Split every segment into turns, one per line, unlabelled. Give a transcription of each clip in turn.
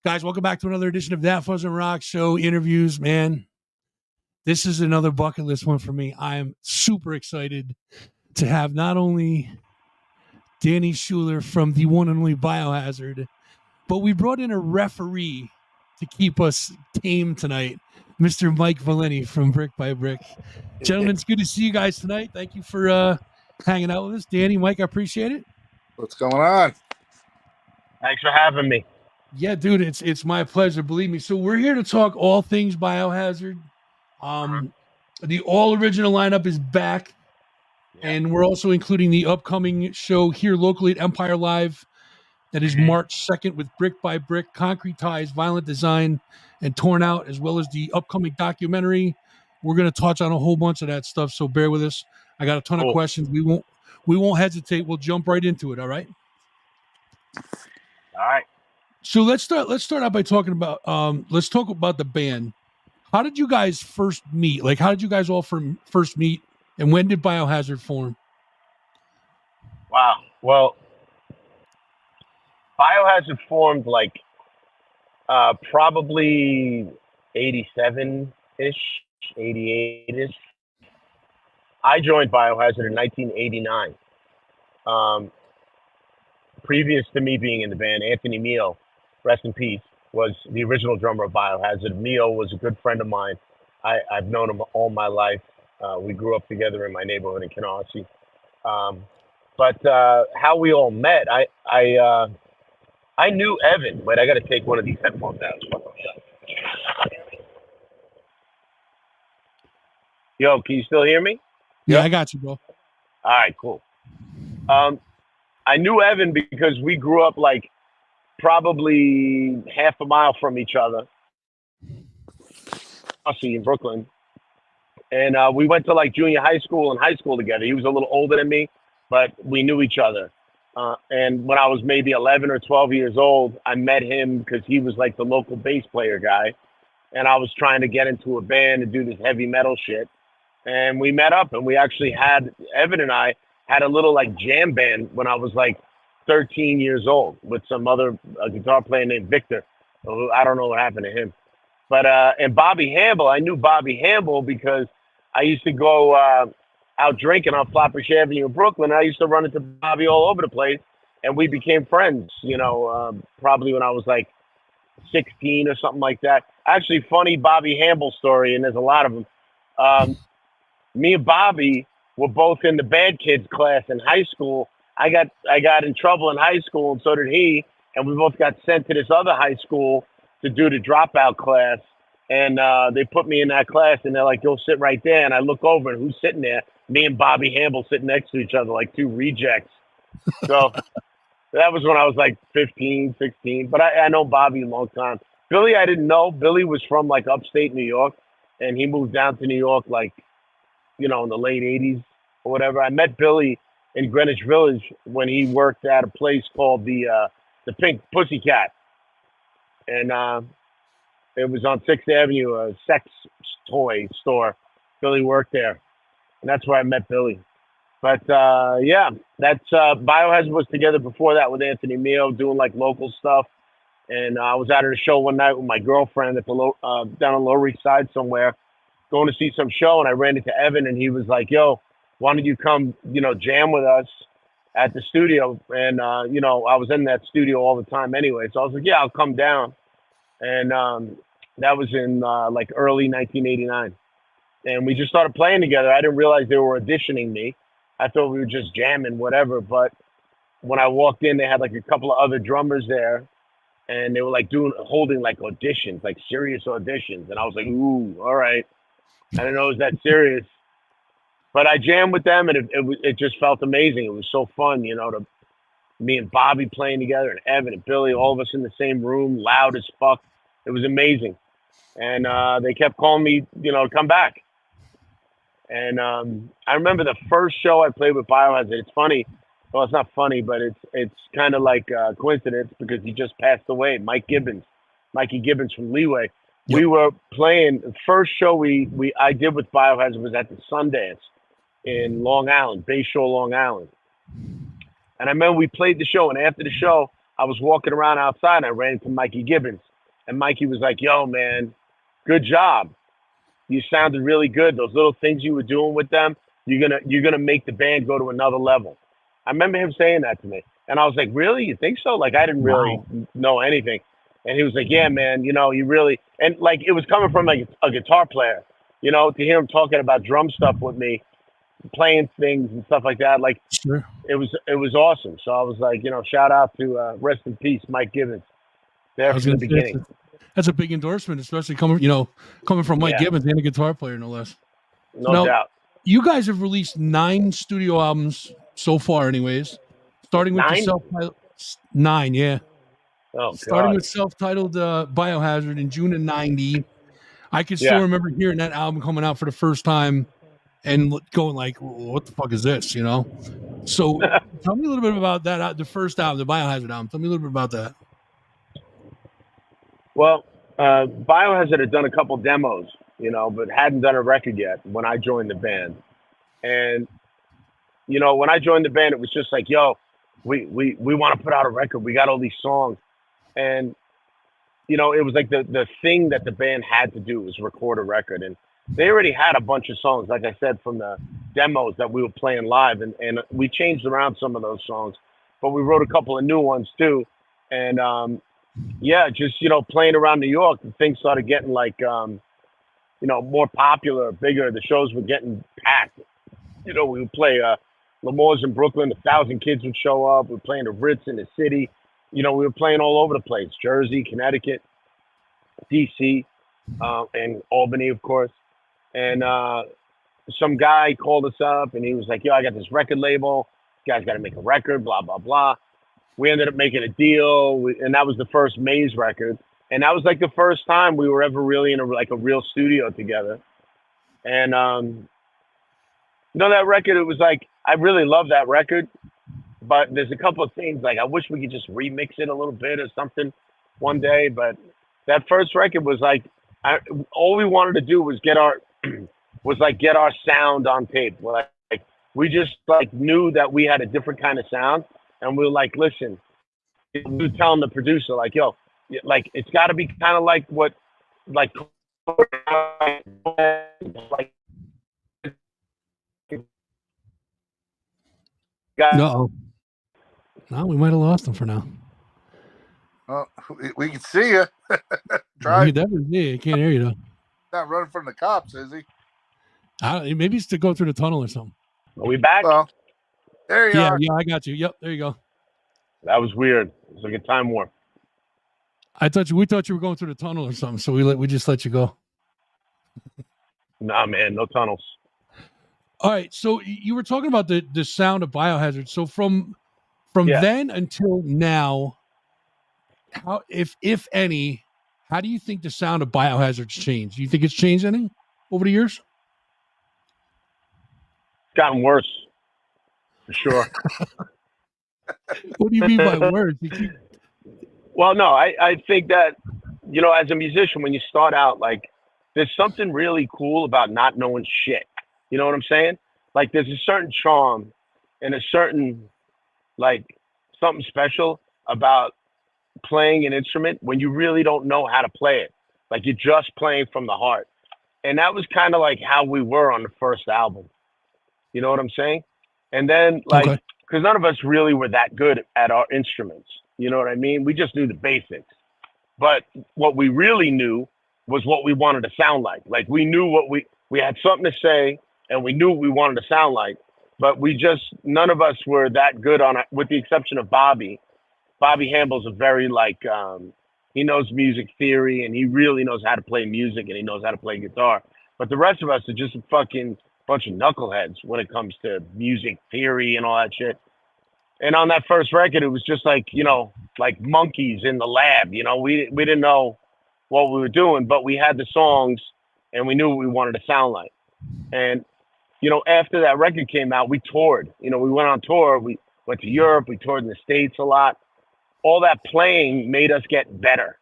Guys, welcome back to another edition of That Fuzzing Rock Show interviews. Man, this is another bucket list one for me. I am super excited to have not only Danny Schuler from the one and only Biohazard, but we brought in a referee to keep us tame tonight, Mr. Mike Valente from Brick by Brick. Gentlemen, it's good to see you guys tonight. Thank you for hanging out with us. Danny, Mike, I appreciate it.
What's going on?
Thanks for having me.
Yeah, dude, it's my pleasure. Believe me. So we're here to talk all things Biohazard. The all original lineup is back, and we're also including the upcoming show here locally at Empire Live. That is March 2nd with Brick by Brick, Concrete Ties, Violent Design, and Torn Out, as well as the upcoming documentary. We're going to touch on a whole bunch of that stuff, so bear with us. I got a ton of questions. We won't hesitate. We'll jump right into it. All right.
All right.
So let's start out by talking about let's talk about the band. How did you guys first meet? Like, how did you guys all first meet, and when did Biohazard form?
Wow. Well, Biohazard formed like probably 87-ish, 88-ish. I joined Biohazard in 1989. Previous to me being in the band, Anthony Mio, rest in peace, was the original drummer of Biohazard. Mio was a good friend of mine. I've known him all my life. We grew up together in my neighborhood in Canarsie. But how we all met, I knew Evan. Wait, I got to take one of these headphones out. Yo, can you still hear me?
Yeah, I got you, bro.
All right, cool. I knew Evan because we grew up like probably half a mile from each other in Brooklyn. And we went to like junior high school and high school together. He was a little older than me, but we knew each other. And when I was maybe 11 or 12 years old, I met him because he was like the local bass player guy. And I was trying to get into a band and do this heavy metal shit. And we met up, and we actually had, Evan and I had a little like jam band when I was like 13 years old with some other guitar player named Victor. I don't know what happened to him. But, and Bobby Hamble, I knew Bobby Hamble because I used to go out drinking on Flatbush Avenue in Brooklyn. I used to run into Bobby all over the place, and we became friends, you know, probably when I was like 16 or something like that. Actually, funny Bobby Hamble story, and there's a lot of them. Me and Bobby were both in the bad kids class in high school. I got in trouble in high school, and so did he. And we both got sent to this other high school to do the dropout class. And they put me in that class, and they're like, "Go sit right there." And I look over, and who's sitting there? Me and Bobby Hamble sitting next to each other like two rejects. So that was when I was like 15, 16. But I know Bobby a long time. Billy, I didn't know. Billy was from like upstate New York, and he moved down to New York like, you know, in the late 80s or whatever. I met Billy in Greenwich Village when he worked at a place called the Pink Pussycat. And it was on 6th Avenue, a sex toy store. Billy worked there. And that's where I met Billy. But yeah, that's Biohazard was together before that with Anthony Mio doing like local stuff. And I was out at a show one night with my girlfriend at the down on Lower East Side somewhere, going to see some show, and I ran into Evan, and he was like, "Yo, why don't you come, you know, jam with us at the studio?" And you know, I was in that studio all the time anyway, so I was like, "Yeah, I'll come down." And that was in like early 1989, and we just started playing together. I didn't realize they were auditioning me. I thought we were just jamming, whatever. But when I walked in, they had like a couple of other drummers there, and they were like holding like auditions, like serious auditions, and I was like, "Ooh, all right." I didn't know it was that serious, but I jammed with them, and it just felt amazing. It was so fun, you know, me and Bobby playing together, and Evan and Billy, all of us in the same room, loud as fuck. It was amazing, and they kept calling me, you know, to come back. And I remember the first show I played with Biohazard. It's funny. Well, it's not funny, but it's kind of like a coincidence because he just passed away. Mikey Gibbons from Leeway. Yep. We were playing the first show I did with Biohazard was at the Sundance in Long Island, Bayshore, Long Island. And I remember we played the show, and after the show, I was walking around outside, and I ran into Mikey Gibbons. And Mikey was like, "Yo, man, good job. You sounded really good. Those little things you were doing with them, you're gonna make the band go to another level." I remember him saying that to me, and I was like, "Really? You think so?" Like I didn't really
Wow.
know anything, and he was like, "Yeah, man. You really." And like it was coming from like a guitar player, to hear him talking about drum stuff with me, playing things and stuff like that. Like
Sure.
it was awesome. So I was like, shout out to rest in peace, Mike Gibbons,
I
there
was
from the
going to say
beginning.
that's a big endorsement, especially coming from Mike
Yeah,
Gibbons and a guitar player, no less. So
no
now
doubt.
you guys have released 9 studio albums so far, anyways. Starting with the
9?
self-titled 9, yeah.
Oh
Starting
God.
with self-titled Biohazard in June of '90. I can still
Yeah.
remember hearing that album coming out for the first time and going like, "What the fuck is this?" So tell me a little bit about that. The first album, the Biohazard album. Tell me a little bit about that.
Well, Biohazard had done a couple demos, but hadn't done a record yet when I joined the band. And when I joined the band, it was just like, "Yo, we want to put out a record. We got all these songs." And it was like the thing that the band had to do was record a record. And they already had a bunch of songs, like I said, from the demos that we were playing live. And we changed around some of those songs, but we wrote a couple of new ones too. And yeah, just, playing around New York, things started getting like, more popular, bigger. The shows were getting packed. We would play L'Amour's in Brooklyn, 1,000 kids would show up. We were playing the Ritz in the city. We were playing all over the place, Jersey, Connecticut, DC, and Albany, of course. And some guy called us up and he was like, "Yo, I got this record label. You guys got to make a record, blah, blah, blah." We ended up making a deal, and that was the first Maze record. And that was like the first time we were ever really in a real studio together. And, that record, it was like, I really love that record. But there's a couple of things like I wish we could just remix it a little bit or something one day. But that first record was like, all we wanted to do was get our sound on tape. Like we just like knew that we had a different kind of sound, and we were like, listen, we were telling the producer like, "Yo, like it's got to be kind of like what like like
No, no, we might have lost him for now.
Oh, we can see you.
Try. I can't hear you though.
Not running from the cops, is he?
Maybe it's to go through the tunnel or something.
Are we back?
Well, there you are.
Yeah, I got you. Yep, there you go.
That was weird. It was like a time warp.
We thought you were going through the tunnel or something, so we just let you go.
Nah, man, no tunnels.
All right, so you were talking about the sound of Biohazard. So from then until now, how, if any, how do you think the sound of Biohazard's changed? Do you think it's changed any over the years?
It's gotten worse, for sure.
What do you mean by worse?
Well, no, I think that, as a musician, when you start out, like, there's something really cool about not knowing shit. You know what I'm saying? Like, there's a certain charm and a certain, like, something special about playing an instrument when you really don't know how to play it. Like, you're just playing from the heart. And that was kind of like how we were on the first album. You know what I'm saying? And then, like, because none of us really were that good at our instruments. You know what I mean? We just knew the basics. But what we really knew was what we wanted to sound like. Like, we knew we had something to say, and we knew what we wanted to sound like. But none of us were that good on it, with the exception of Bobby. Bobby Hamble's a very, like, he knows music theory, and he really knows how to play music, and he knows how to play guitar. But the rest of us are just a fucking bunch of knuckleheads when it comes to music theory and all that shit. And on that first record, it was just like, like monkeys in the lab. We didn't know what we were doing, but we had the songs, and we knew what we wanted to sound like. And, after that record came out, we toured. We went on tour. We went to Europe. We toured in the States a lot. All that playing made us get better,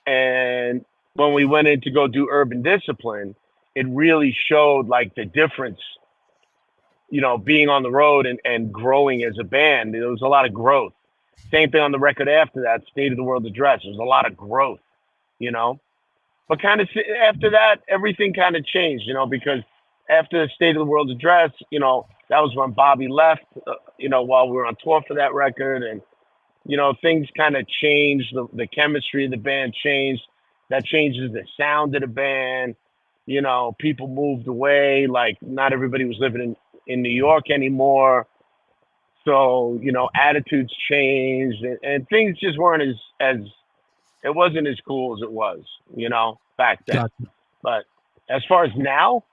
And when we went in to go do Urban Discipline, it really showed, like, the difference, being on the road and growing as a band. There was a lot of growth. Same thing on the record after that, State of the World Address. There's a lot of growth, you know. But kind of after that, everything kind of changed, you know, because after the State of the World Address, you know, that was when Bobby left, you know, while we were on tour for that record. And, you know, things kind of changed. The chemistry of the band changed. That changes the sound of the band. You know, people moved away. Like, not everybody was living in New York anymore. So, you know, attitudes changed, and things just weren't as it wasn't as cool as it was, you know, back then.
Gotcha.
But as far as now,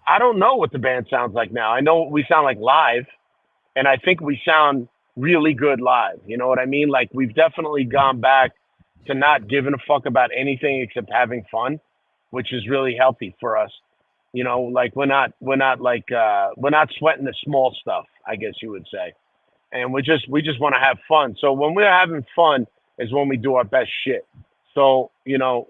I don't know what the band sounds like now. I know we sound like live, and I think we sound really good live. You know what I mean? Like, we've definitely gone back to not giving a fuck about anything except having fun, which is really healthy for us. You know, like we're not sweating the small stuff, I guess you would say. And we just want to have fun. So when we're having fun is when we do our best shit. So, you know,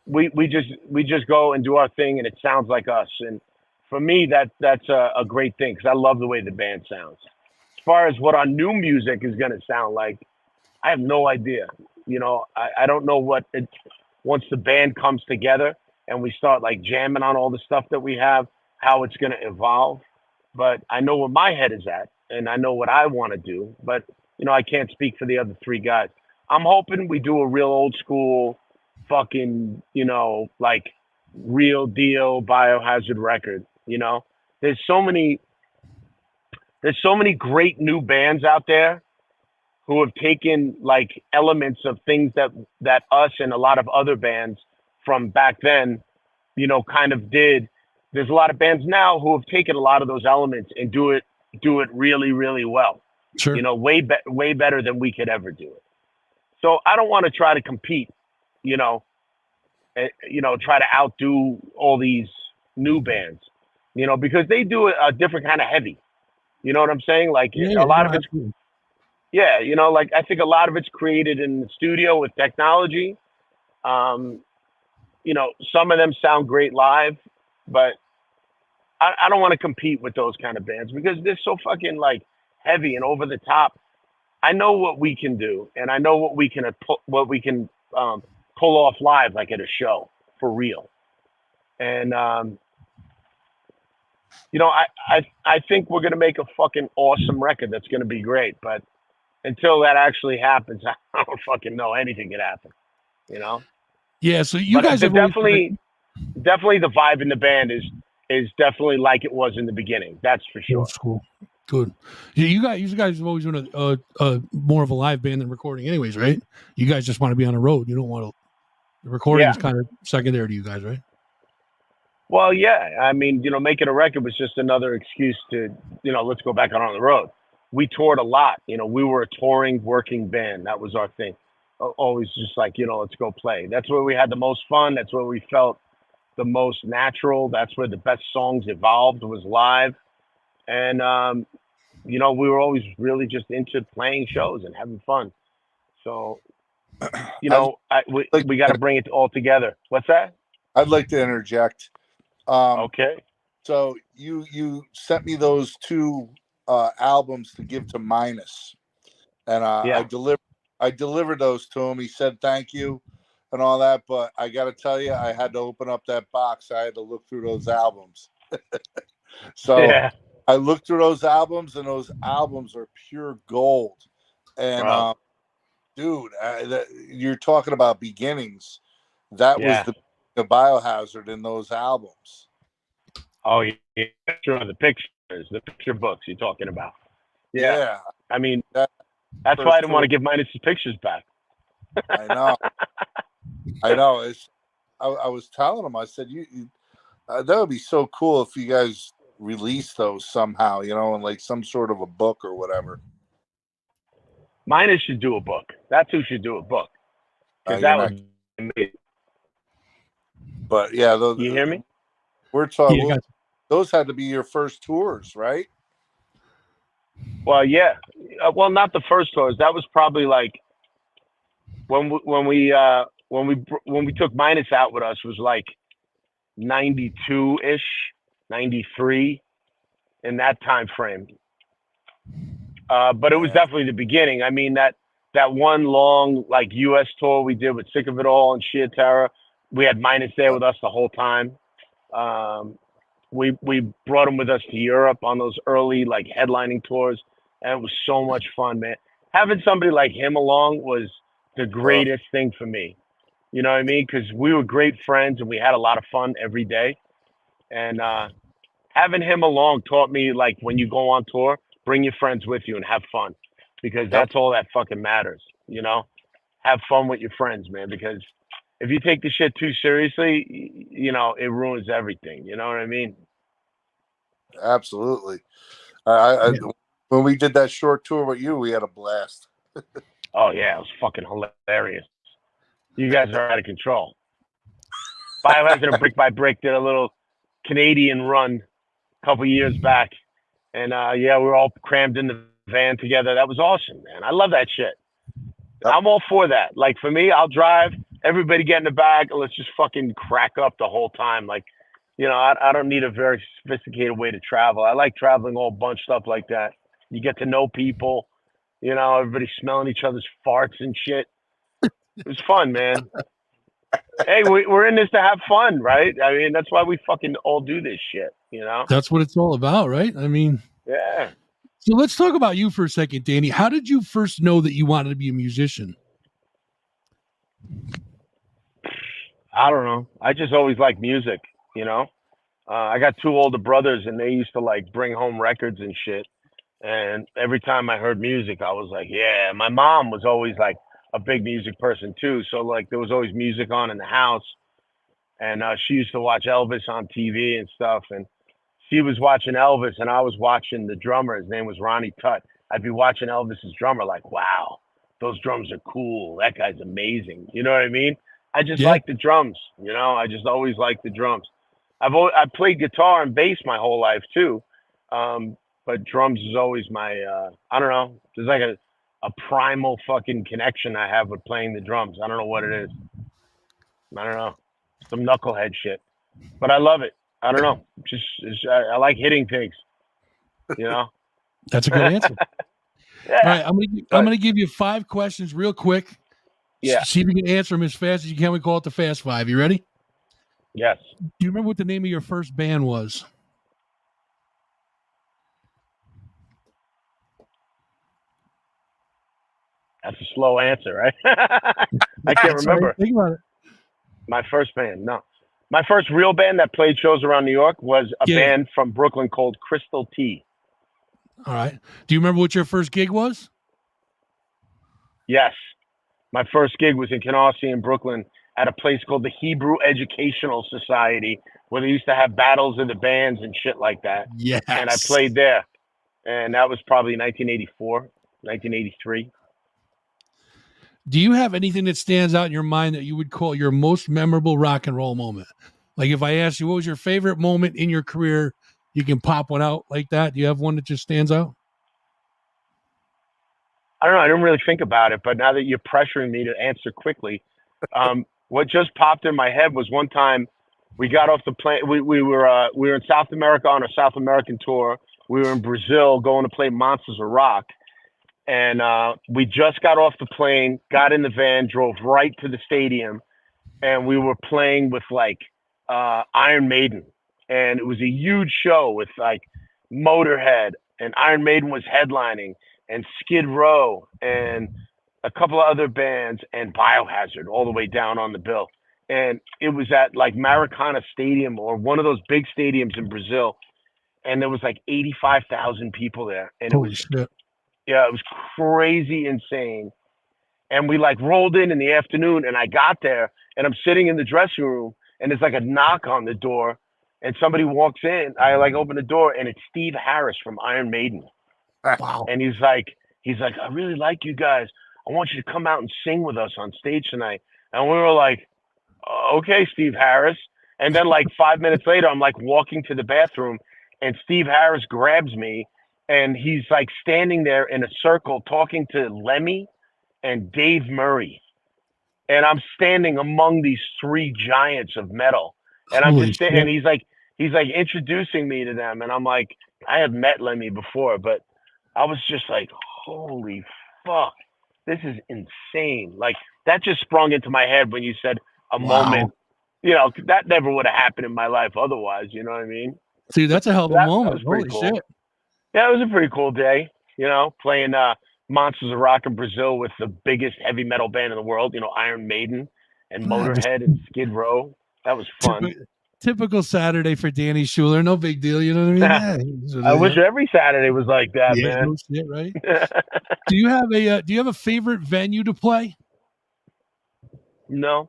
we just go and do our thing, and it sounds like us. And for me, that's a great thing, because I love the way the band sounds. As far as what our new music is going to sound like, I have no idea. You know, I don't know what it, once the band comes together and we start like jamming on all the stuff that we have, how it's going to evolve. But I know where my head is at, and I know what I want to do. But, you know, I can't speak for the other three guys. I'm hoping we do a real old school fucking, you know, like real deal Biohazard record. You know, there's so many great new bands out there who have taken like elements of things that us and a lot of other bands from back then, you know, kind of did. There's a lot of bands now who have taken a lot of those elements and do it really, really well.
Sure.
You know, way better than we could ever do it. So I don't want to try to compete, you know, try to outdo all these new bands, you know, because they do a different kind of heavy. You know what I'm saying? Like a lot of it's, yeah, you know, like I think a lot of it's created in the studio with technology. You know, some of them sound great live, but I don't want to compete with those kind of bands because they're so fucking like heavy and over the top. I know what we can do, and I know what we can pull off live, like at a show for real. And you know, I think we're gonna make a fucking awesome record that's gonna be great. But until that actually happens, I don't fucking know anything could happen. You know?
Yeah. So you guys have
definitely the vibe in the band is definitely like it was in the beginning. That's for sure.
Old school. Good. Yeah, you guys have always been a more of a live band than recording, anyways, right? You guys just want to be on the road. You don't want to. The recording is kind of secondary to you guys, right?
Well, yeah. I mean, you know, making a record was just another excuse to, you know, let's go back out on the road. We toured a lot. You know, we were a touring, working band. That was our thing. Always just like, you know, let's go play. That's where we had the most fun. That's where we felt the most natural. That's where the best songs evolved, was live. And, you know, we were always really just into playing shows and having fun. So, you know, we got to bring it all together. What's that?
I'd like to interject.
Okay.
So you sent me those two albums to give to Minus, and
Yeah.
I delivered those to him. He said thank you and all that, but I got to tell you, I had to open up that box. I had to look through those albums. So
yeah.
I looked through those albums, and those albums are pure gold. And
Wow.
dude, you're talking about beginnings. That was the Biohazard in those albums.
Oh yeah, sure. The picture books you're talking about. Yeah. I mean, that's why I didn't want to give Minus his pictures back.
I know. I know. I was telling him, I said, that would be so cool if you guys release those somehow, you know, in like some sort of a book or whatever.
Minus should do a book. That's who should do a book. Because that would be amazing.
But yeah,
you hear me?
We're talking. Those had to be your first tours, right?
Well, yeah. Well, not the first tours. That was probably like when we took Minus out with us was like 92-ish, 93, in that time frame. But it was
Yeah.
definitely the beginning. I mean, that one long like U.S. tour we did with Sick of It All and Sheer Terror, we had Minus there with us the whole time. We brought him with us to Europe on those early like headlining tours, and it was so much fun, man. Having somebody like him along was the greatest thing for me. You know what I mean? Because we were great friends and we had a lot of fun every day. And having him along taught me like when you go on tour, bring your friends with you and have fun, because that's all that fucking matters. You know, have fun with your friends, man. Because if you take the shit too seriously, you know, it ruins everything. You know what I mean?
Absolutely. When we did that short tour with you, we had a blast.
Oh yeah, it was fucking hilarious. You guys are out of control. Biohazard and Brick by Brick did a little Canadian run a couple years back, and yeah, we were all crammed in the van together. That was awesome, man. I love that shit.
Yep.
I'm all for that. Like for me, I'll drive. Everybody get in the back, and let's just fucking crack up the whole time. Like, you know, I don't need a very sophisticated way to travel. I like traveling all bunched up like that. You get to know people. You know, everybody smelling each other's farts and shit. It was fun, man. Hey, we're in this to have fun, right? I mean, that's why we fucking all do this shit, you know?
That's what it's all about, right? I mean,
Yeah.
so let's talk about you for a second, Danny. How did you first know that you wanted to be a musician?
I don't know. I just always liked music, you know? I got two older brothers, and they used to, like, bring home records and shit. And every time I heard music, I was like, yeah. My mom was always, like, a big music person, too. So, like, there was always music on in the house. And she used to watch Elvis on TV and stuff. And she was watching Elvis, and I was watching the drummer. His name was Ronnie Tutt. I'd be watching Elvis's drummer like, wow, those drums are cool. That guy's amazing. You know what I mean? I just like the drums. You know, I just always liked the drums. I played guitar and bass my whole life too, but drums is always my. I don't know. There's like a primal fucking connection I have with playing the drums. I don't know what it is. I don't know. Some knucklehead shit, but I love it. I don't know. I like hitting things. You know.
That's a good answer.
Yeah.
All right, I'm gonna give you 5 questions real quick.
Yeah.
See if you can answer them as fast as you can. We call it the Fast 5. You ready?
Yes.
Do you remember what the name of your first band was?
That's a slow answer, right? I can't remember.
Right. Think about it.
My first band, no. My first real band that played shows around New York was a band from Brooklyn called Crystal T.
All right. Do you remember what your first gig was?
Yes. My first gig was in Canarsie in Brooklyn at a place called the Hebrew Educational Society, where they used to have battles of the bands and shit like that.
Yes.
And I played there. And that was probably 1984, 1983.
Do you have anything that stands out in your mind that you would call your most memorable rock and roll moment? Like if I asked you what was your favorite moment in your career, you can pop one out like that. Do you have one that just stands out?
I don't know. I didn't really think about it, but now that you're pressuring me to answer quickly, what just popped in my head was one time we got off the plane. We were in South America on a South American tour. We were in Brazil going to play Monsters of Rock. And we just got off the plane, got in the van, drove right to the stadium, and we were playing with like Iron Maiden. And it was a huge show with like Motorhead, and Iron Maiden was headlining, and Skid Row, and a couple of other bands, and Biohazard all the way down on the bill. And it was at like Maracana Stadium, or one of those big stadiums in Brazil. And there was like 85,000 people there. And it was
shit.
Yeah, it was crazy insane. And we like rolled in the afternoon, and I got there, and I'm sitting in the dressing room, and there's like a knock on the door, and somebody walks in. I like open the door, and it's Steve Harris from Iron Maiden.
Wow.
And he's like, I really like you guys. I want you to come out and sing with us on stage tonight. And we were like, okay, Steve Harris. And then like 5 minutes later, I'm like walking to the bathroom, and Steve Harris grabs me, and he's like standing there in a circle talking to Lemmy and Dave Murray. And I'm standing among these three giants of metal. And I'm just standing, and he's like introducing me to them. And I'm like, I have met Lemmy before, but I was just like, holy fuck, this is insane. Like that just sprung into my head when you said a moment. You know, that never would have happened in my life otherwise. You know what I mean?
See, that's a hell of a
That
moment.
was pretty
Holy
cool.
shit.
Yeah, it was a pretty cool day. You know, playing Monsters of Rock in Brazil with the biggest heavy metal band in the world. You know, Iron Maiden and Motorhead and Skid Row. That was fun.
Typical Saturday for Danny Schuler. No big deal. You know what I mean? Yeah,
I wish every Saturday was like that,
yeah,
man.
No shit, right? Do you have a favorite venue to play?
No.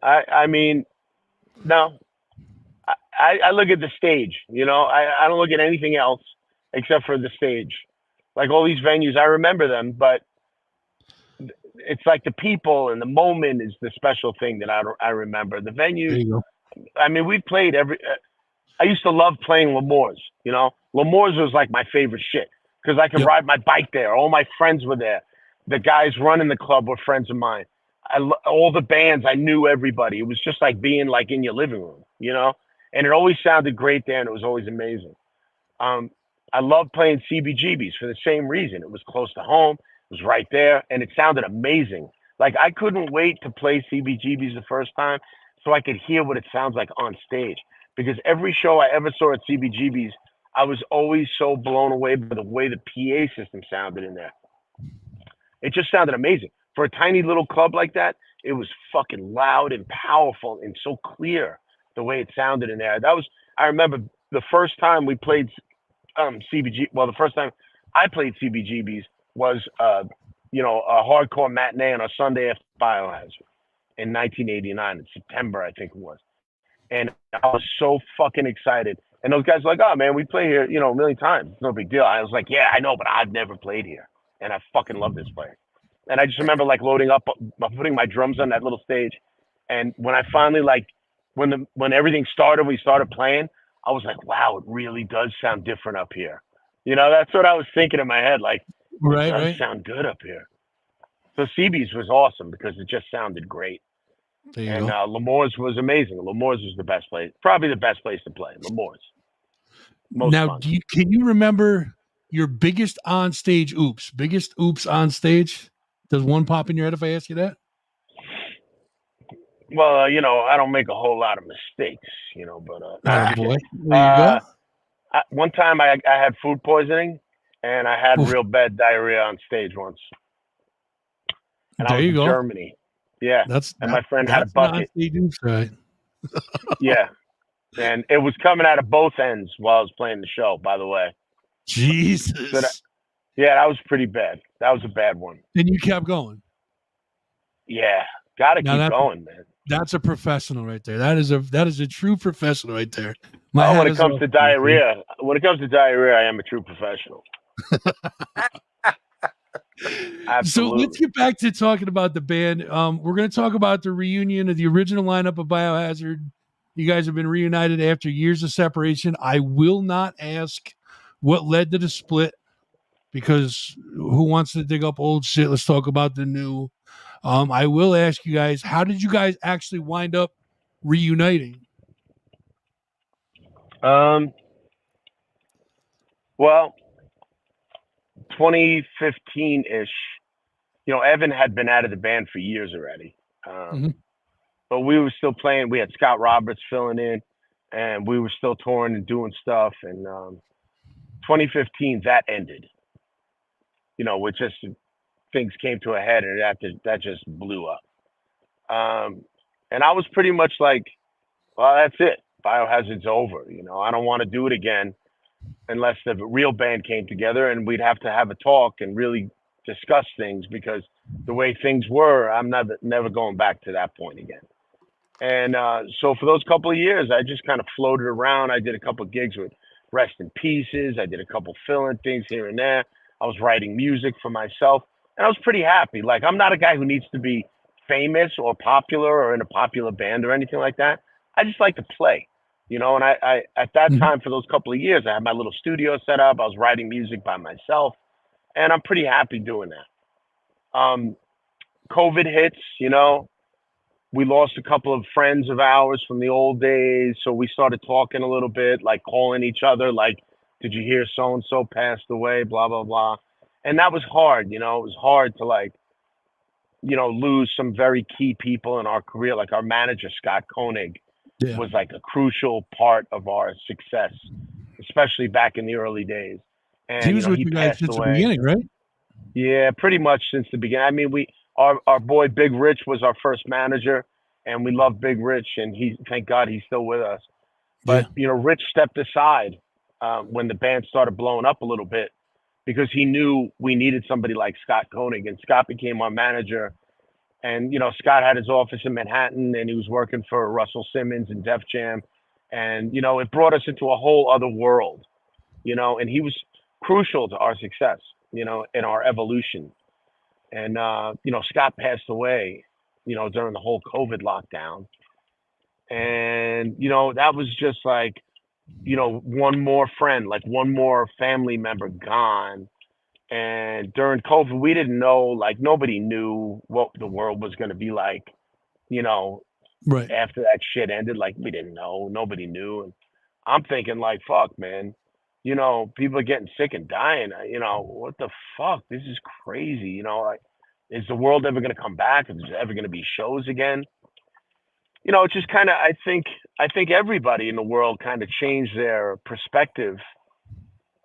I mean, no. I look at the stage, you know. I don't look at anything else except for the stage. Like all these venues, I remember them, but it's like the people and the moment is the special thing that I remember. The venues,
There you go.
I mean, we played every. I used to love playing L'Amour's. You know, L'Amour's was like my favorite shit because I could ride my bike there. All my friends were there. The guys running the club were friends of mine. All the bands, I knew everybody. It was just like being like in your living room, you know. And it always sounded great there, and it was always amazing. I loved playing CBGB's for the same reason. It was close to home. It was right there, and it sounded amazing. Like I couldn't wait to play CBGB's the first time so I could hear what it sounds like on stage. Because every show I ever saw at CBGB's, I was always so blown away by the way the PA system sounded in there. It just sounded amazing. For a tiny little club like that, it was fucking loud and powerful and so clear the way it sounded in there. I remember the first time we played the first time I played CBGB's was, a hardcore matinee on a Sunday after Biohazard in 1989 in September, I think it was. And I was so fucking excited. And those guys were like, oh, man, we play here, a million times. It's no big deal. I was like, yeah, I know, but I've never played here. And I fucking love this place. And I just remember, like, loading up, putting my drums on that little stage. And when I finally, like, when everything started, we started playing, I was like, wow, it really does sound different up here. You know, that's what I was thinking in my head. Like, it does sound good up here. So CB's was awesome because it just sounded great. And L'Amour's was amazing. L'Amour's was the best place, probably the best place to play. L'Amour's.
Now, can you remember your biggest on stage oops? Biggest oops on stage? Does one pop in your head if I ask you that?
Well, I don't make a whole lot of mistakes, but
oh boy, there you go.
One time I had food poisoning, and I had real bad diarrhea on stage once. And I was in Germany. Yeah, my friend had a bucket.
Right.
Yeah, and it was coming out of both ends while I was playing the show. By the way,
Jesus.
So that was pretty bad. That was a bad one.
And you kept going.
Yeah, gotta keep going, man.
That's a professional right there. That is a true professional right there.
When it comes to diarrhea, I am a true professional.
So let's get back to talking about the band. We're going to talk about the reunion of the original lineup of Biohazard. You guys have been reunited after years of separation. I will not ask what led to the split because who wants to dig up old shit? Let's talk about the new. I will ask you guys, how did you guys actually wind up reuniting?
Well, 2015-ish, Evan had been out of the band for years already. But we were still playing. We had Scott Roberts filling in, and we were still touring and doing stuff. And 2015, that ended, with just things came to a head, and that just blew up. And I was pretty much like, well, that's it. Biohazard's over. I don't want to do it again unless the real band came together, and we'd have to have a talk and really discuss things, because the way things were, I'm never going back to that point again. And so for those couple of years, I just kind of floated around. I did a couple of gigs with Rest in Pieces. I did a couple fill-in things here and there. I was writing music for myself, and I was pretty happy. Like, I'm not a guy who needs to be famous or popular or in a popular band or anything like that. I just like to play. And I at that time, for those couple of years, I had my little studio set up. I was writing music by myself, and I'm pretty happy doing that. COVID hits, we lost a couple of friends of ours from the old days. So we started talking a little bit, like calling each other, like did you hear so and so passed away? Blah blah blah. And that was hard. It was hard to like lose some very key people in our career. Like our manager Scott Koenig
Yeah.
was like a crucial part of our success, especially back in the early days. And
He was with
he
you guys
passed
since the
away.
beginning, right?
Yeah, pretty much since the beginning. I mean, our boy Big Rich was our first manager, and we love Big Rich, and thank God he's still with us. But Rich stepped aside when the band started blowing up a little bit because he knew we needed somebody like Scott Koenig, and Scott became our manager. And Scott had his office in Manhattan, and he was working for Russell Simmons and Def Jam, and it brought us into a whole other world, and he was crucial to our success, in our evolution. And Scott passed away, during the whole COVID lockdown, and that was just like, one more friend, like one more family member gone. And during COVID, we didn't know, like nobody knew what the world was going to be like,
Right.
after that shit ended. Like we didn't know, nobody knew. And I'm thinking like, fuck, man, people are getting sick and dying. What the fuck? This is crazy. Like, is the world ever going to come back? Is there ever going to be shows again? It's just kind of, I think everybody in the world kind of changed their perspective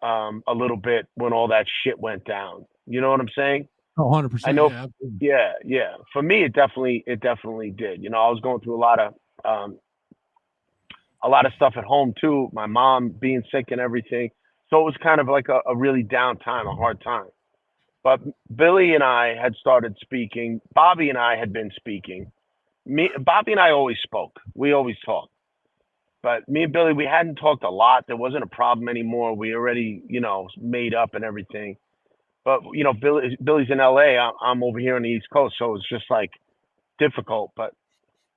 a little bit when all that shit went down. You know what I'm saying?
Oh, 100%.
I know.
Yeah,
Yeah. For me, it definitely did. I was going through a lot of stuff at home too. My mom being sick and everything. So it was kind of like a really down time, a hard time. But Billy and I had started speaking. Bobby and I had been speaking. Bobby and I always spoke. We always talked. But me and Billy, we hadn't talked a lot. There wasn't a problem anymore. We already, made up and everything. But Billy's in LA. I'm over here on the East Coast, so it's just like difficult. But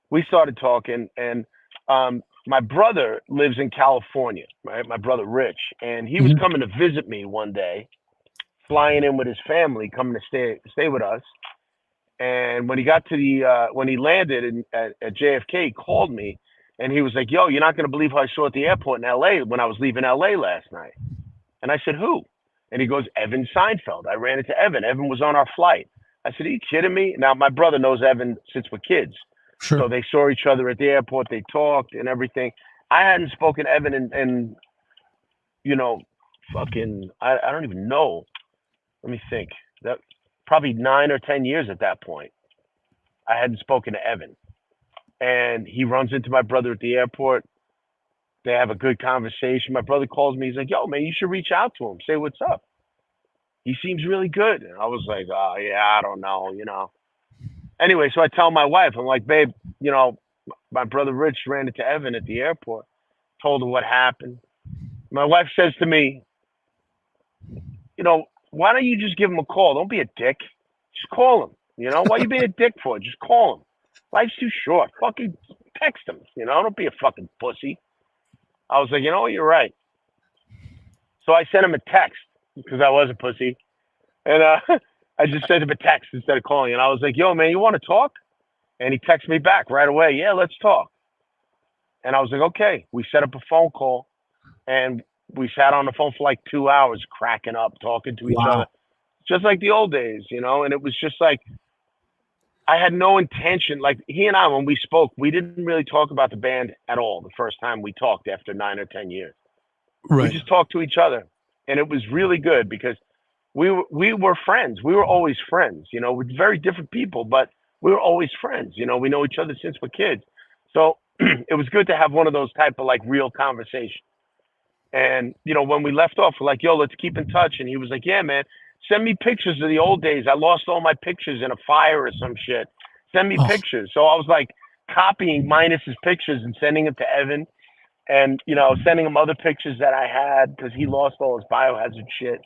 we started talking, and my brother lives in California, right? My brother Rich, and he was coming to visit me one day, flying in with his family, coming to stay with us. And when he got to when he landed at JFK, he called me, and he was like, "Yo, you're not gonna believe who I saw at the airport in LA when I was leaving LA last night." And I said, "Who?" And he goes, "Evan Seinfeld. I ran into Evan. Evan was on our flight." I said, "Are you kidding me?" Now my brother knows Evan since we're kids.
Sure.
So they saw each other at the airport. They talked and everything. I hadn't spoken to Evan in fucking, I don't even know. Let me think. That probably 9 or 10 years at that point. I hadn't spoken to Evan. And he runs into my brother at the airport. They have a good conversation. My brother calls me. He's like, "Yo, man, you should reach out to him. Say what's up. He seems really good." And I was like, "Oh, yeah, I don't know. Anyway, so I tell my wife, I'm like, "Babe, my brother Rich ran into Evan at the airport, told her what happened." My wife says to me, "Why don't you just give him a call? Don't be a dick. Just call him. Why are you being a dick for? Just call him. Life's too short. Fucking text him. Don't be a fucking pussy." I was like, you're right. So I sent him a text because I was a pussy. And I just sent him a text instead of calling. And I was like, "Yo, man, you want to talk?" And he texted me back right away. "Yeah, let's talk." And I was like, "Okay." We set up a phone call, and we sat on the phone for like 2 hours, cracking up, talking to each other, just like the old days, And it was just like, I had no intention. Like he and I, when we spoke, we didn't really talk about the band at all the first time we talked after 9 or 10 years.
Right.
We just talked to each other. And it was really good because we were friends. We were always friends, with very different people, but we were always friends. We know each other since we're kids. So it was good to have one of those type of like real conversations. And, when we left off, we're like, "Yo, let's keep in touch." And he was like, "Yeah, man, send me pictures of the old days. I lost all my pictures in a fire or some shit. Send me pictures." So I was like copying Minus's pictures and sending them to Evan and, sending him other pictures that I had because he lost all his biohazard shit.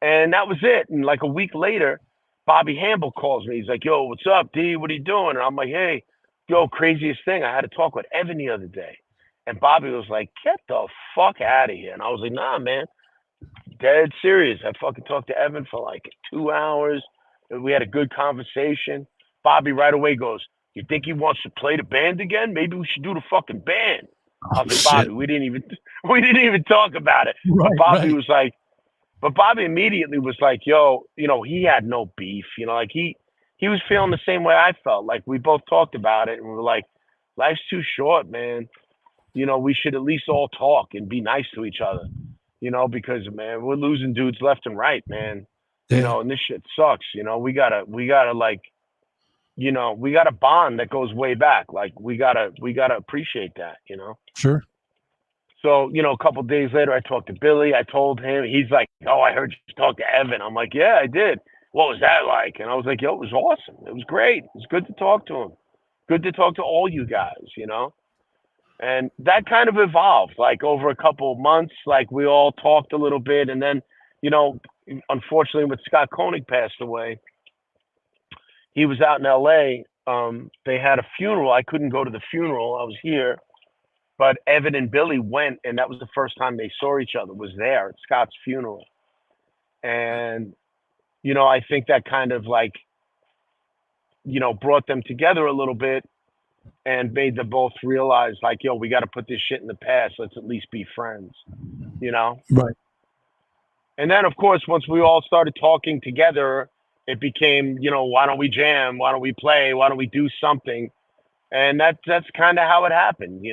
And that was it. And like a week later, Bobby Hamble calls me. He's like, "Yo, what's up, D? What are you doing?" And I'm like, "Hey, yo, craziest thing. I had to talk with Evan the other day." And Bobby was like, "Get the fuck out of here." And I was like, "Nah, man. Dead serious. I fucking talked to Evan for like 2 hours. We had a good conversation." Bobby right away goes, "You think he wants to play the band again? Maybe we should do the fucking band." I was like, Bobby, we didn't even talk about it.
Right,
But Bobby
right.
was like, but Bobby immediately was like, yo, he had no beef. Like he was feeling the same way I felt. Like we both talked about it and we were like, life's too short, man. We should at least all talk and be nice to each other. Because man, we're losing dudes left and right, man.
Yeah.
And this shit sucks. We gotta like, we got a bond that goes way back. Like we gotta appreciate that.
Sure.
So, a couple days later, I talked to Billy. I told him, he's like, oh, I heard you talk to Evan. I'm like, yeah, I did. What was that like? And I was like, yo, it was awesome. It was great. It was good to talk to him. Good to talk to all you guys. And that kind of evolved, like over a couple of months, like we all talked a little bit. And then, unfortunately, when Scott Koenig passed away, he was out in LA. They had a funeral. I couldn't go to the funeral. I was here. But Evan and Billy went, and that was the first time they saw each other, was there at Scott's funeral. And, I think that kind of like, brought them together a little bit and made them both realize like, yo, we got to put this shit in the past. Let's at least be friends,
Right.
And then, of course, once we all started talking together, it became, why don't we jam? Why don't we play? Why don't we do something? And that's kind of how it happened,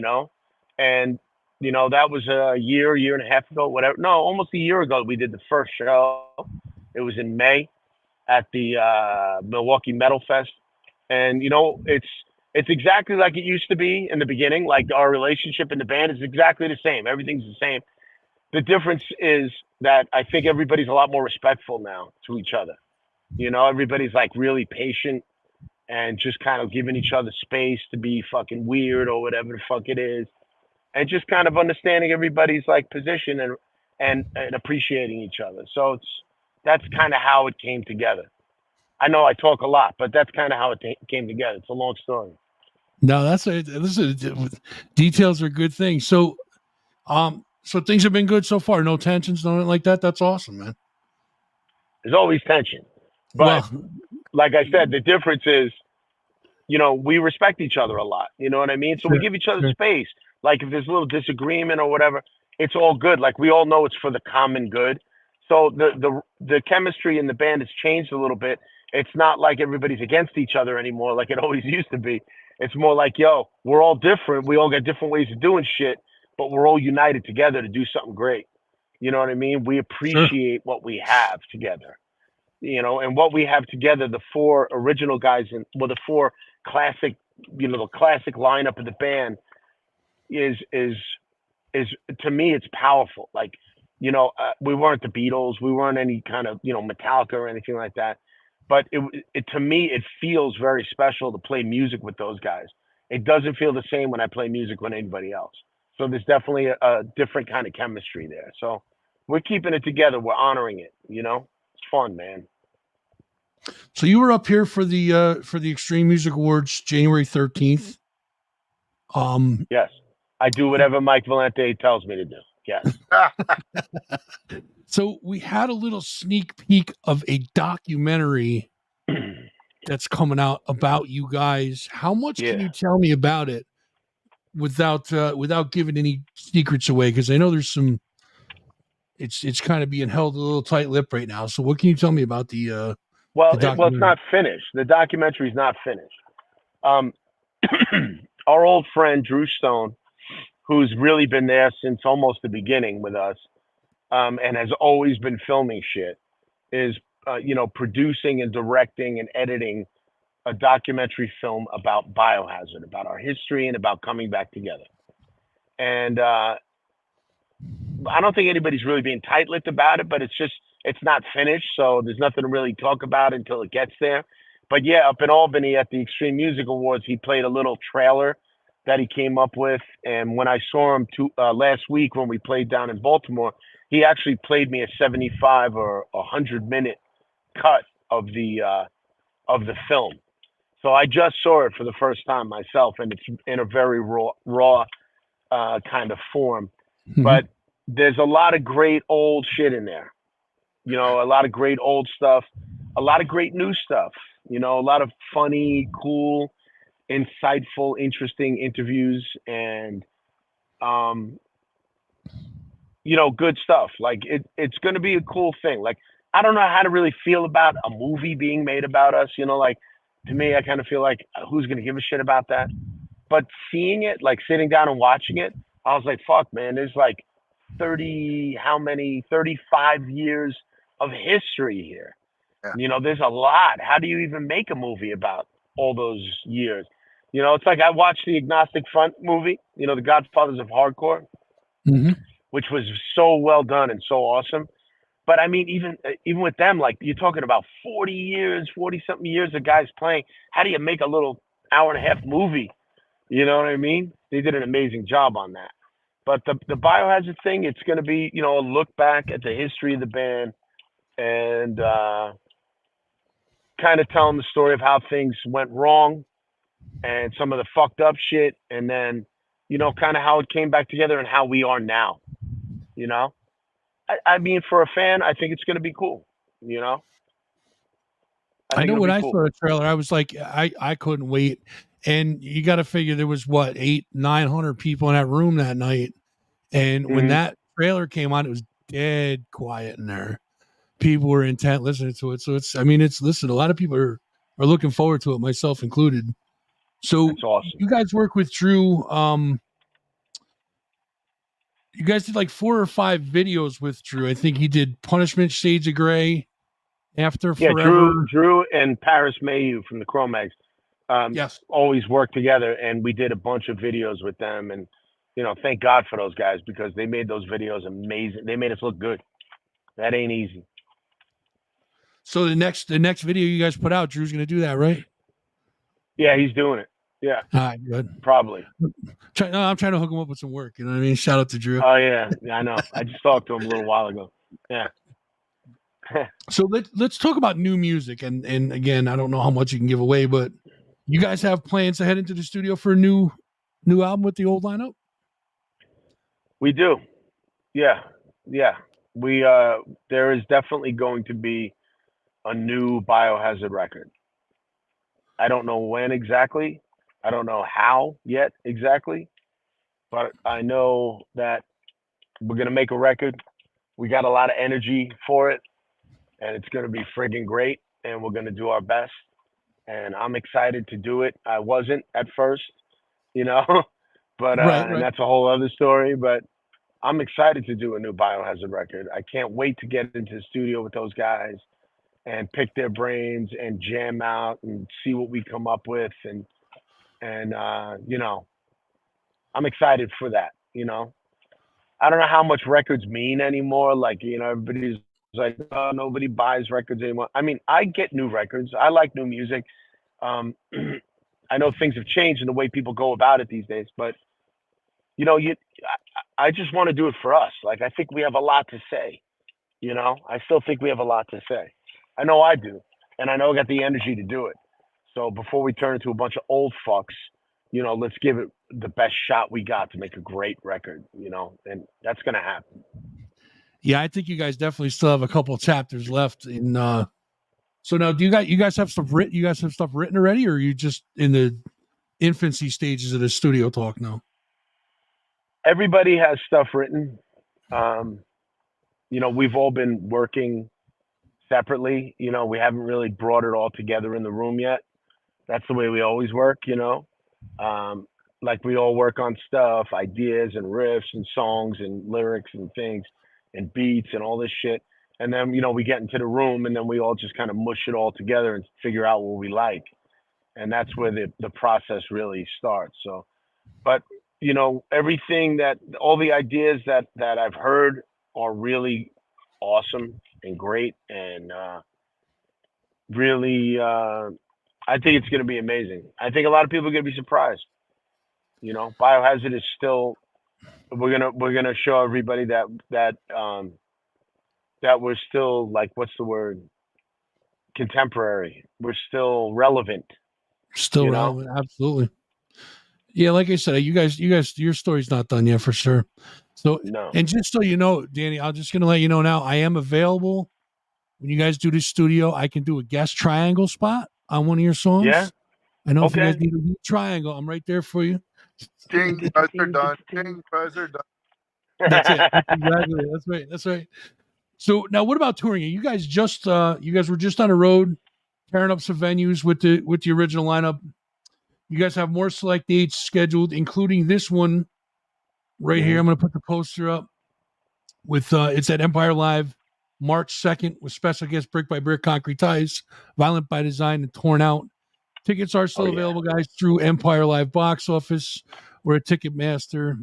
And, that was a year and a half ago, whatever. No, almost a year ago, we did the first show. It was in May at the Milwaukee Metal Fest. And, it's exactly like it used to be in the beginning. Like our relationship in the band is exactly the same. Everything's the same. The difference is that I think everybody's a lot more respectful now to each other. Everybody's like really patient and just kind of giving each other space to be fucking weird or whatever the fuck it is. And just kind of understanding everybody's like position and appreciating each other. So that's kind of how it came together. I know I talk a lot, but that's kind of how it came together. It's a long story.
No, details are good things. So, so things have been good so far. No tensions, nothing like that. That's awesome, man.
There's always tension, but like I said, the difference is, we respect each other a lot. You know what I mean? So we give each other space. Like if there's a little disagreement or whatever, it's all good. Like we all know it's for the common good. So the chemistry in the band has changed a little bit. It's not like everybody's against each other anymore, like it always used to be. It's more like, yo, we're all different. We all got different ways of doing shit, but we're all united together to do something great. You know what I mean? We appreciate what we have together, and what we have together, the four original guys the four classic, the classic lineup of the band is to me, it's powerful. Like, we weren't the Beatles. We weren't any kind of, Metallica or anything like that. But it to me, it feels very special to play music with those guys. It doesn't feel the same when I play music with anybody else. So there's definitely a different kind of chemistry there. So we're keeping it together. We're honoring it. It's fun, man.
So you were up here for the Extreme Music Awards, January 13th.
Yes, I do whatever Mike Valente tells me to do. Yes.
So we had a little sneak peek of a documentary that's coming out about you guys. How much can you tell me about it without giving any secrets away? Because I know there's some. It's kind of being held a little tight-lipped right now. So what can you tell me about the?
Well, it's not finished. The documentary's not finished. Our old friend Drew Stone, who's really been there since almost the beginning with us, and has always been filming shit, is producing and directing and editing a documentary film about Biohazard, about our history and about coming back together. And I don't think anybody's really being tight-lipped about it, but it's not finished, so there's nothing to really talk about until it gets there. But yeah, up in Albany at the Extreme Music Awards, he played a little trailer that he came up with. And when I saw him last week when we played down in Baltimore, he actually played me a 75 or 100-minute cut of the film. So I just saw it for the first time myself, and it's in a very raw kind of form. Mm-hmm. But there's a lot of great old shit in there. A lot of great old stuff, a lot of great new stuff, a lot of funny, cool, insightful, interesting interviews. And, good stuff. Like it's going to be a cool thing. Like I don't know how to really feel about a movie being made about us. Like to me, I kind of feel like who's going to give a shit about that? But seeing it, like sitting down and watching it, I was like, fuck, man, there's like 35 years of history here.
Yeah.
There's a lot. How do you even make a movie about all those years? It's like I watched the Agnostic Front movie, The Godfathers of Hardcore, which was so well done and so awesome. But I mean, even with them, like you're talking about 40 something years of guys playing. How do you make a little hour and a half movie? You know what I mean? They did an amazing job on that. But the Biohazard thing, it's going to be, a look back at the history of the band and kind of telling the story of how things went wrong and some of the fucked up shit. And then, kind of how it came back together and how we are now. I mean, for a fan, I think it's going to be cool.
I know when I saw the trailer, I was like, I couldn't wait. And you got to figure there was what 800-900 people in that room that night. And when that trailer came on, it was dead quiet in there. People were intent listening to it. So listen, a lot of people are looking forward to it, myself included. So
that's awesome.
You guys work with Drew. You guys did like 4 or 5 videos with Drew. I think he did Punishment, Shades of Grey, After Forever.
Drew and Paris Mayhew from the Chromags.
Yes,
always work together, and we did a bunch of videos with them, and thank God for those guys because they made those videos amazing. They made us look good. That ain't easy.
So the next video you guys put out, Drew's going to do that, right?
Yeah, he's doing it. Yeah.
All right, good.
Probably.
I'm trying to hook him up with some work. You know what I mean? Shout out to Drew.
Oh yeah, I know. I just talked to him a little while ago. Yeah.
So let's talk about new music, and again, I don't know how much you can give away, but you guys have plans to head into the studio for a new album with the old lineup?
We do. Yeah. We there is definitely going to be a new Biohazard record. I don't know when exactly. I don't know how yet exactly, but I know that we're going to make a record. We got a lot of energy for it, and it's going to be friggin' great, and we're going to do our best. And I'm excited to do it. I wasn't at first, but
right.
And that's a whole other story. But I'm excited to do a new Biohazard record. I can't wait to get into the studio with those guys and pick their brains and jam out and see what we come up with. And I'm excited for that. I don't know how much records mean anymore. Like, everybody's like, oh, nobody buys records anymore. I mean, I get new records. I like new music. I know things have changed in the way people go about it these days, but I just want to do it for us. Like, I think we have a lot to say. I still think we have a lot to say. I know I do, and I know I got the energy to do it. So before we turn into a bunch of old fucks, let's give it the best shot we got to make a great record, and that's going to happen.
Yeah, I think you guys definitely still have a couple of chapters left in so now do you guys have stuff written? You guys have stuff written already, or are you just in the infancy stages of the studio talk now?
Everybody has stuff written. We've all been working separately. We haven't really brought it all together in the room yet. That's the way we always work, like we all work on stuff, ideas and riffs and songs and lyrics and things and beats and all this shit. And then, we get into the room and then we all just kind of mush it all together and figure out what we like. And that's where the process really starts. So, but, everything all the ideas that I've heard are really awesome and great. And really, I think it's going to be amazing. I think a lot of people are going to be surprised. Biohazard is still. We're gonna show everybody that we're still, like, what's the word? Contemporary. We're still relevant.
Still relevant, absolutely. Yeah, like I said, you guys, your story's not done yet for sure. So,
no.
And just so you know, Danny, I'm just gonna let you know now, I am available when you guys do the studio. I can do a guest triangle spot on one of your songs.
Yeah.
I know if you guys need a lead triangle, I'm right there for you.
Ding, guys are done. Ding, guys are done.
That's it. That's exactly it. That's right. That's right. So now, what about touring? You guys just you guys were just on the road, tearing up some venues with the original lineup. You guys have more select dates scheduled, including this one right here. I'm going to put the poster up with it's at Empire Live, March 2nd, with special guest Brick by Brick, Concrete Ties, Violent by Design, and Torn Out. Tickets are still available, guys, through Empire Live box office or a Ticketmaster.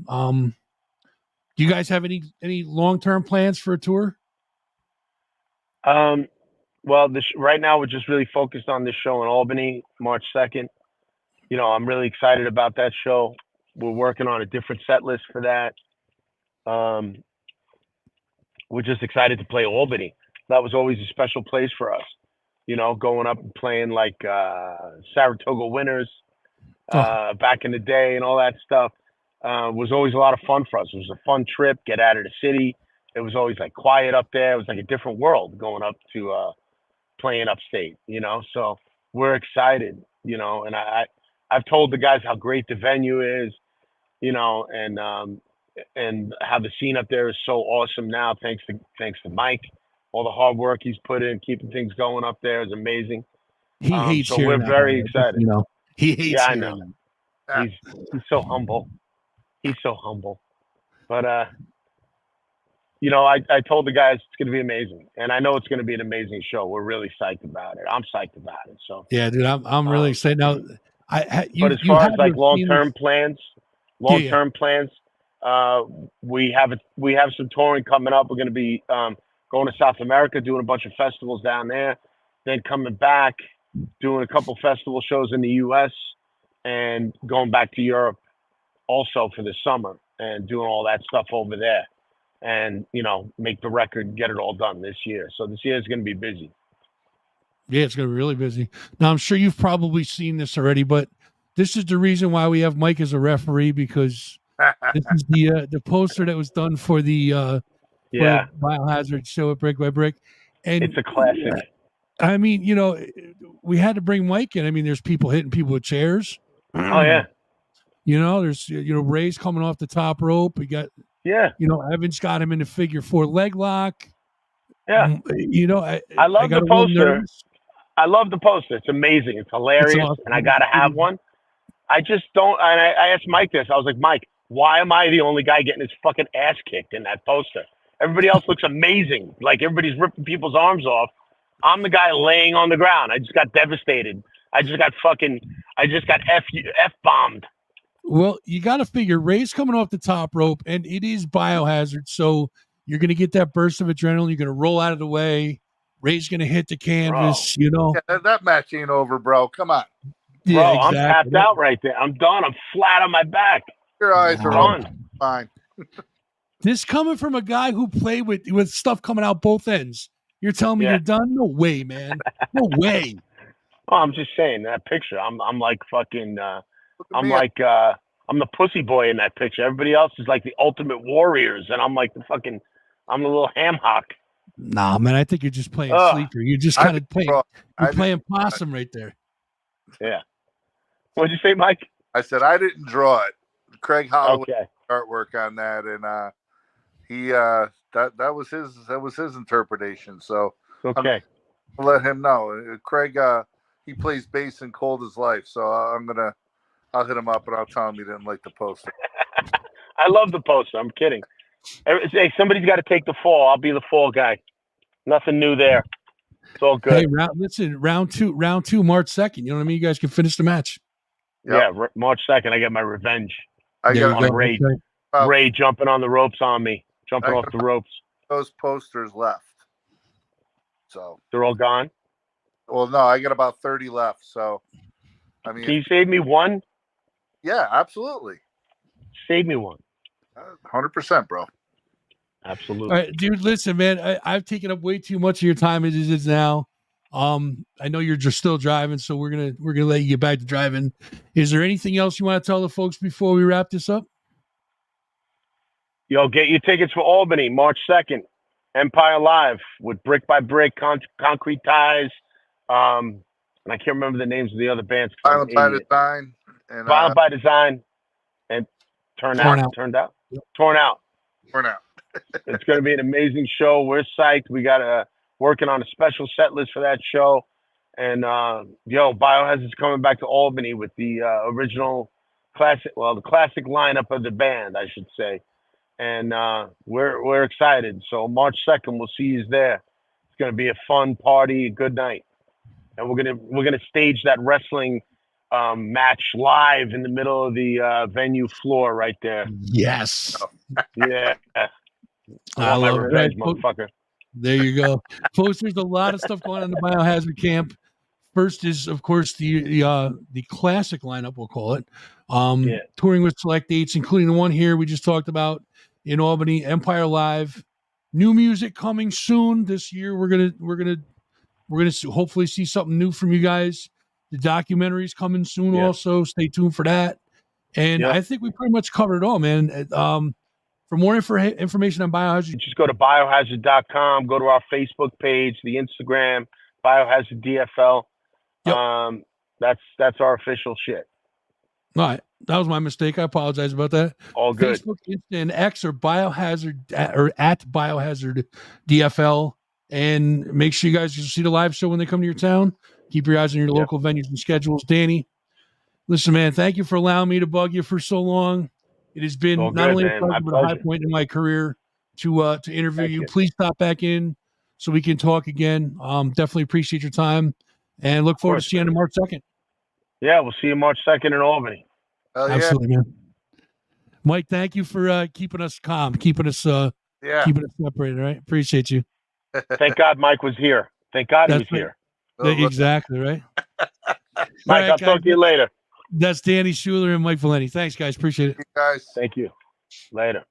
Do you guys have any long-term plans for a tour?
Well, right now we're just really focused on this show in Albany, March 2nd. You know, I'm really excited about that show. We're working on a different set list for that. We're just excited to play Albany. That was always a special place for us. You know, going up and playing like Saratoga Winners back in the day and all that stuff was always a lot of fun for us. It was a fun trip, get out of the city. It was always like quiet up there. It was like a different world going up to playing upstate, you know? So we're excited, you know, and I've told the guys how great the venue is, you know, and how the scene up there is so awesome now, thanks to Mike. All the hard work he's put in, keeping things going up there is amazing.
He hates
so
hearing
we're
that,
very
man.
excited.
You know, he hates
I
hearing
know.
that.
He's so humble. He's so humble. But you know, I told the guys it's going to be amazing, and I know it's going to be an amazing show. We're really psyched about it. I'm psyched about it. So
yeah, dude, I'm really excited now.
But as far as like long-term plans, we have some touring coming up. We're going to be going to South America, doing a bunch of festivals down there, then coming back, doing a couple festival shows in the U.S. and going back to Europe also for the summer and doing all that stuff over there. And, you know, make the record, get it all done this year. So this year is going to be busy.
Yeah, it's going to be really busy. Now, I'm sure you've probably seen this already, but this is the reason why we have Mike as a referee, because this is the poster that was done for the Biohazard show at Brick by Brick. And
it's a classic.
I mean, you know, we had to bring Mike in. I mean, there's people hitting people with chairs.
Oh, yeah.
You know, there's, you know, Ray's coming off the top rope. We got, you know, Evans got him in a figure 4 leg lock.
Yeah.
You know,
I love the poster. I love the poster. It's amazing. It's hilarious. It's awesome. And I got to have one. I just don't. And I asked Mike this. I was like, Mike, why am I the only guy getting his fucking ass kicked in that poster? Everybody else looks amazing. Like everybody's ripping people's arms off. I'm the guy laying on the ground. I just got devastated. I just got F-bombed.
Well, you got to figure Ray's coming off the top rope, and it is Biohazard. So you're going to get that burst of adrenaline. You're going to roll out of the way. Ray's going to hit the canvas, you know.
Yeah, that match ain't over, bro. Come on.
Yeah,
bro,
exactly.
I'm tapped out right there. I'm done. I'm flat on my back.
Your eyes are open. Fine.
This coming from a guy who played with stuff coming out both ends. You're telling me you're done? No way, man. No way.
Oh, I'm just saying that picture. I'm like fucking. I'm like I'm the pussy boy in that picture. Everybody else is like the ultimate warriors, and I'm like I'm the little ham hock.
Nah, man. I think you're just playing sleeper. You're just kind of playing. You're playing possum right there.
Yeah. What'd you say, Mike?
I said I didn't draw it. Craig Holloway artwork on that, and he that was his interpretation. So
okay,
I'll let him know. Craig he plays bass in Cold as Life, so I'll hit him up and I'll tell him he didn't like the poster.
I love the poster. I'm kidding. Hey, somebody's got to take the fall. I'll be the fall guy. Nothing new there. It's all good.
Hey, round two, March 2nd. You know what I mean? You guys can finish the match.
Yep. Yeah, March 2nd. I get my revenge.
I got
Ray. Ray jumping on the ropes on me, jumping off the ropes.
Those posters left, so
they're all gone.
Well, no, I got about 30 left. So, I mean,
can you save me one?
Yeah, absolutely.
Save me one.
100%, bro.
Absolutely.
All right, dude, listen, man, I've taken up way too much of your time as it is now. I know you're just still driving, so we're gonna let you get back to driving. Is there anything else you want to tell the folks before we wrap this up?
Yo, get your tickets for Albany, March 2nd, Empire Live with Brick by Brick, Concrete Ties, and I can't remember the names of the other bands.
Violent by Design. And,
Violent by Design. Turned
Yep.
Torn out.
For now.
It's going to be an amazing show. We're psyched. We got working on a special set list for that show. And, Biohazard's coming back to Albany with the original the classic lineup of the band, I should say. And we're excited. So March 2nd, we'll see you there. It's going to be a fun party, a good night. And we're gonna stage that wrestling match live in the middle of the venue floor right there.
Yes.
Yeah.
I love
revenge,
it.
motherfucker.
There you go. Folks, there's a lot of stuff going on in the Biohazard camp. First is, of course, the classic lineup, we'll call it. Touring with select dates, including the one here we just talked about in Albany, Empire Live. New music coming soon this year. We're gonna hopefully see something new from you guys. The documentary's coming soon also. Stay tuned for that. And I think we pretty much covered it all, man. For more information on Biohazard,
just go to biohazard.com, go to our Facebook page, the Instagram, Biohazard DFL. Yep. That's our official shit.
All right. That was my mistake. I apologize about that.
All good.
Facebook, Insta, and X or Biohazard or at Biohazard DFL. And make sure you guys see the live show when they come to your town. Keep your eyes on your local venues and schedules. Danny, listen, man, thank you for allowing me to bug you for so long. It has been not only a pleasure, but a high point in my career to interview you. Please stop back in so we can talk again. Definitely appreciate your time and look forward to seeing you on March 2nd.
Yeah, we'll see you March 2nd in Albany.
Absolutely, man. Mike, thank you for keeping us calm, keeping us separated. Right, appreciate you.
Thank God Mike was here. Thank God he was here.
Exactly right.
Mike, I'll talk to you later.
That's Danny Schuler and Mike Valente. Thanks, guys. Appreciate it.
Thank you, guys.
Thank you. Later.